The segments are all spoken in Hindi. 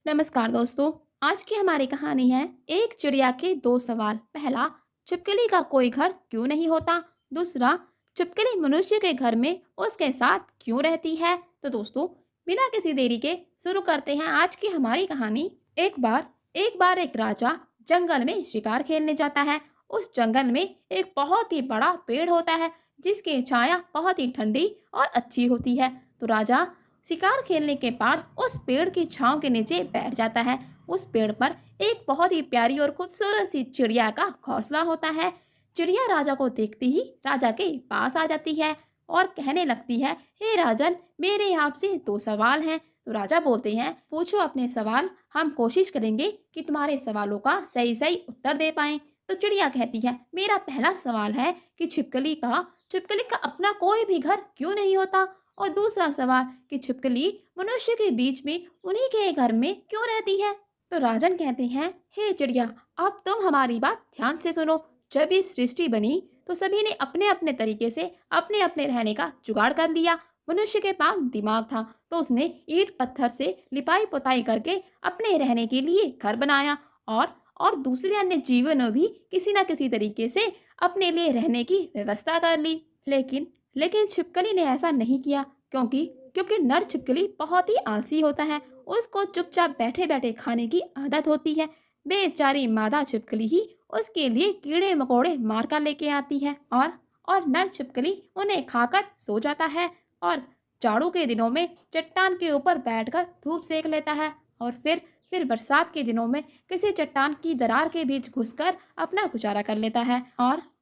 नमस्कार दोस्तों। आज की हमारी कहानी है एक चिड़िया के दो सवाल। पहला, छिपकली का कोई घर क्यों नहीं होता। दूसरा, छिपकली मनुष्य के घर में उसके साथ क्यों रहती है। तो दोस्तों, बिना किसी देरी के शुरू करते हैं आज की हमारी कहानी। एक बार एक राजा जंगल में शिकार खेलने जाता है। उस जंगल में एक बहुत ही बड़ा पेड़ होता है जिसकी छाया बहुत ही ठंडी और अच्छी होती है। तो राजा शिकार खेलने के बाद उस पेड़ की छांव के नीचे बैठ जाता है। उस पेड़ पर एक बहुत ही प्यारी और खूबसूरत सी चिड़िया का घोंसला होता है। चिड़िया राजा को देखते ही राजा के पास आ जाती है और कहने लगती है, हे राजन, मेरे आपसे दो सवाल हैं। तो राजा बोलते हैं, पूछो अपने सवाल, हम कोशिश करेंगे कि तुम्हारे सवालों का सही सही उत्तर दे पाएं। तो चिड़िया कहती है, मेरा पहला सवाल है कि छिपकली का अपना कोई भी घर क्यों नहीं होता। और दूसरा सवाल कि छिपकली मनुष्य के बीच में उन्हीं के घर में क्यों रहती है। तो राजन कहते हैं, हे चिड़िया, अब तुम हमारी बात ध्यान से सुनो। जब ये सृष्टि बनी तो सभी ने अपने अपने तरीके से अपने अपने रहने का जुगाड़ कर लिया। मनुष्य के पास दिमाग था तो उसने ईंट पत्थर से लिपाई पुताई करके अपने रहने के लिए घर बनाया। और दूसरे अन्य जीवों ने भी किसी न किसी तरीके से अपने लिए रहने की व्यवस्था कर ली। लेकिन लेकिन छिपकली ने ऐसा नहीं किया, क्योंकि क्योंकि नर छिपकली बहुत ही आलसी होता है। उसको चुपचाप बैठे बैठे खाने की आदत होती है। बेचारी मादा छिपकली ही उसके लिए कीड़े मकोड़े मार कर लेके आती है और नर छिपकली उन्हें खाकर सो जाता है और जाड़ों के दिनों में चट्टान के ऊपर बैठकर धूप सेक लेता है। और फिर बरसात के दिनों में किसी चट्टान की दरार के बीच घुसकर अपना गुजारा कर लेता है।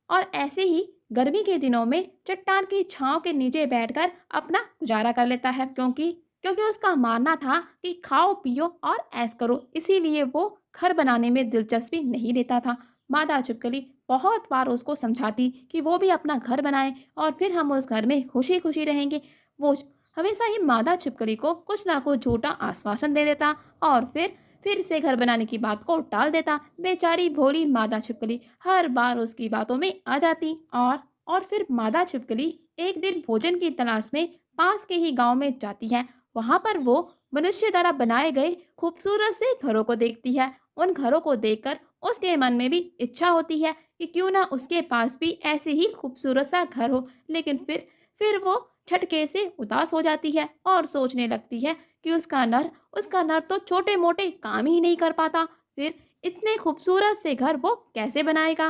और ऐसे ही गर्मी के दिनों में चट्टान की छांव के नीचे बैठकर अपना गुजारा कर लेता है, क्योंकि क्योंकि उसका मानना था कि खाओ पियो और ऐश करो, इसीलिए वो घर बनाने में दिलचस्पी नहीं लेता था। मादा छिपकली बहुत बार उसको समझाती कि वो भी अपना घर बनाए और फिर हम उस घर में खुशी खुशी रहेंगे। वो हमेशा ही मादा छिपकली को कुछ ना कुछ झूठा आश्वासन दे देता और फिर से घर बनाने की बात को टाल देता। बेचारी भोली मादा छिपकली हर बार उसकी बातों में आ जाती। और फिर मादा छिपकली एक दिन भोजन की तलाश में पास के ही गांव में जाती है। वहां पर वो मनुष्य द्वारा बनाए गए खूबसूरत से घरों को देखती है। उन घरों को देखकर उसके मन में भी इच्छा होती है कि क्यों ना उसके पास भी ऐसे ही खूबसूरत सा घर हो। लेकिन फिर वो झटके से उदास हो जाती है और सोचने लगती है कि उसका नर तो छोटे मोटे काम ही नहीं कर पाता, फिर इतने खूबसूरत से घर वो कैसे बनाएगा।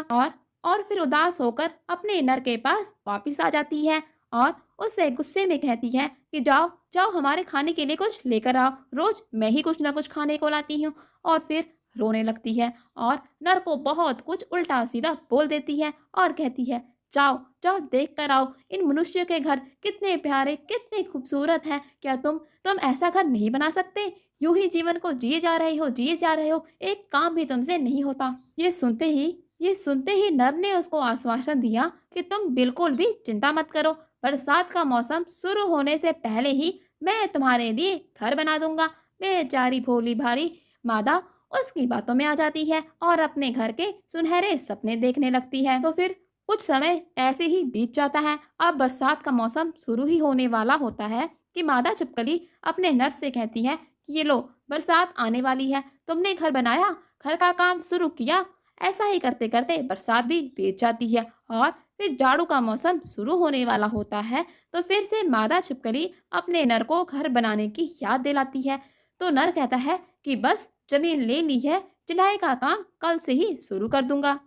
और फिर उदास होकर अपने नर के पास वापस आ जाती है और उससे गुस्से में कहती है कि जाओ जाओ, हमारे खाने के लिए कुछ लेकर आओ, रोज मैं ही कुछ ना कुछ खाने को लाती हूँ। और फिर रोने लगती है और नर को बहुत कुछ उल्टा सीधा बोल देती है और कहती है, जाओ जाओ, देख कर आओ, इन मनुष्य के घर कितने प्यारे कितने खूबसूरत हैं। क्या तुम ऐसा घर नहीं बना सकते। यूं ही जीवन को जिए जा रहे हो, एक काम भी तुमसे नहीं होता। ये सुनते ही नर ने उसको आश्वासन दिया कि तुम बिल्कुल भी चिंता मत करो, बरसात का मौसम शुरू होने से पहले ही मैं तुम्हारे लिए घर बना दूंगा। बेचारी भोली भारी मादा उसकी बातों में आ जाती है और अपने घर के सुनहरे सपने देखने लगती है। तो फिर कुछ समय ऐसे ही बीत जाता है। अब बरसात का मौसम शुरू ही होने वाला होता है कि मादा छिपकली अपने नर से कहती है कि ये लो, बरसात आने वाली है, तुमने घर बनाया, घर का काम शुरू किया। ऐसा ही करते करते बरसात भी बीत जाती है और फिर जाड़ों का मौसम शुरू होने वाला होता है। तो फिर से मादा छिपकली अपने नर को घर बनाने की याद दिलाती है। तो नर कहता है कि बस जमीन ले ली है, चिनाई का काम कल से ही शुरू कर दूंगा।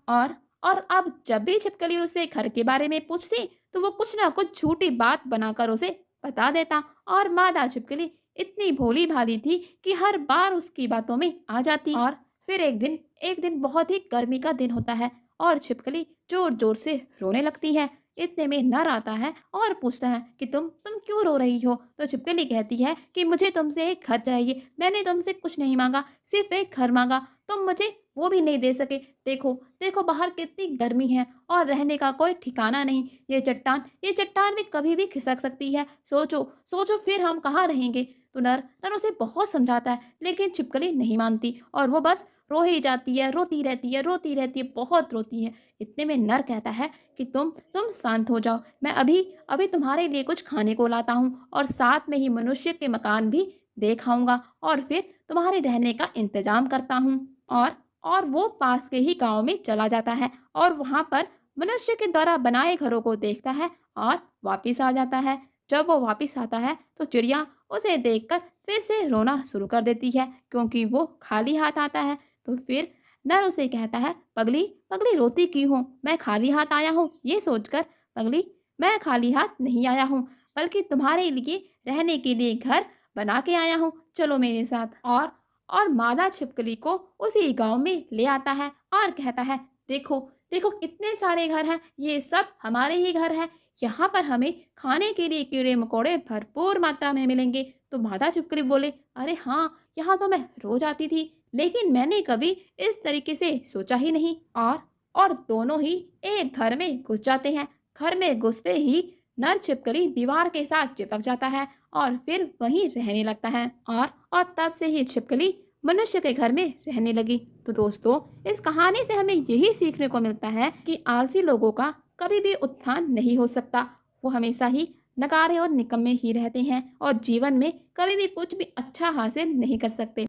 और अब जब भी छिपकली उसे घर के बारे में पूछती तो वो कुछ ना कुछ झूठी बात बनाकर उसे बता देता। और मादा छिपकली इतनी भोली भाली थी कि हर बार उसकी बातों में आ जाती। और फिर एक दिन बहुत ही गर्मी का दिन होता है और छिपकली जोर जोर से रोने लगती है। इतने में नर आता है और पूछता है कि तुम क्यों रो रही हो। तो छिपकली कहती है कि मुझे तुमसे एक घर चाहिए, मैंने तुमसे कुछ नहीं मांगा, सिर्फ एक घर मांगा, तुम मुझे वो भी नहीं दे सके। देखो देखो, बाहर कितनी गर्मी है और रहने का कोई ठिकाना नहीं। ये चट्टान भी कभी भी खिसक सकती है, सोचो सोचो, फिर हम कहाँ रहेंगे। तो नर नर उसे बहुत समझाता है लेकिन छिपकली नहीं मानती और वो बस रो ही जाती है, रोती रहती है, बहुत रोती है। इतने में नर कहता है कि तुम शांत हो जाओ, मैं अभी अभी तुम्हारे लिए कुछ खाने को लाता हूँ और साथ में ही मनुष्य के मकान भी देख आऊंगा और फिर तुम्हारे रहने का इंतजाम करता हूँ। और और वो पास के ही गांव में चला जाता है और वहां पर मनुष्य के द्वारा बनाए घरों को देखता है और वापिस आ जाता है। जब वो वापिस आता है तो चिड़िया उसे देखकर फिर से रोना शुरू कर देती है, क्योंकि वो खाली हाथ आता है। तो फिर नर उसे कहता है, पगली पगली रोती क्यों हो, मैं खाली हाथ आया हूँ। ये सोचकर, पगली मैं खाली हाथ नहीं आया हूँ, बल्कि तुम्हारे लिए रहने के लिए घर बना के आया हूँ, चलो मेरे साथ। और मादा छिपकली को उसी गांव में ले आता है और कहता है, देखो देखो कितने सारे घर हैं, ये सब हमारे ही घर हैं। यहाँ पर हमें खाने के लिए कीड़े मकोड़े भरपूर मात्रा में मिलेंगे। तो मादा छिपकली बोले, अरे हाँ, यहाँ तो मैं रोज आती थी, लेकिन मैंने कभी इस तरीके से सोचा ही नहीं। और दोनों ही एक घर में घुस जाते हैं। घर में घुसते ही नर छिपकली दीवार के साथ चिपक जाता है और फिर वहीं रहने लगता है। और तब से ही छिपकली मनुष्य के घर में रहने लगी। तो दोस्तों, इस कहानी से हमें यही सीखने को मिलता है कि आलसी लोगों का कभी भी उत्थान नहीं हो सकता। वो हमेशा ही नकारे और निकम्मे ही रहते हैं और जीवन में कभी भी कुछ भी अच्छा हासिल नहीं कर सकते।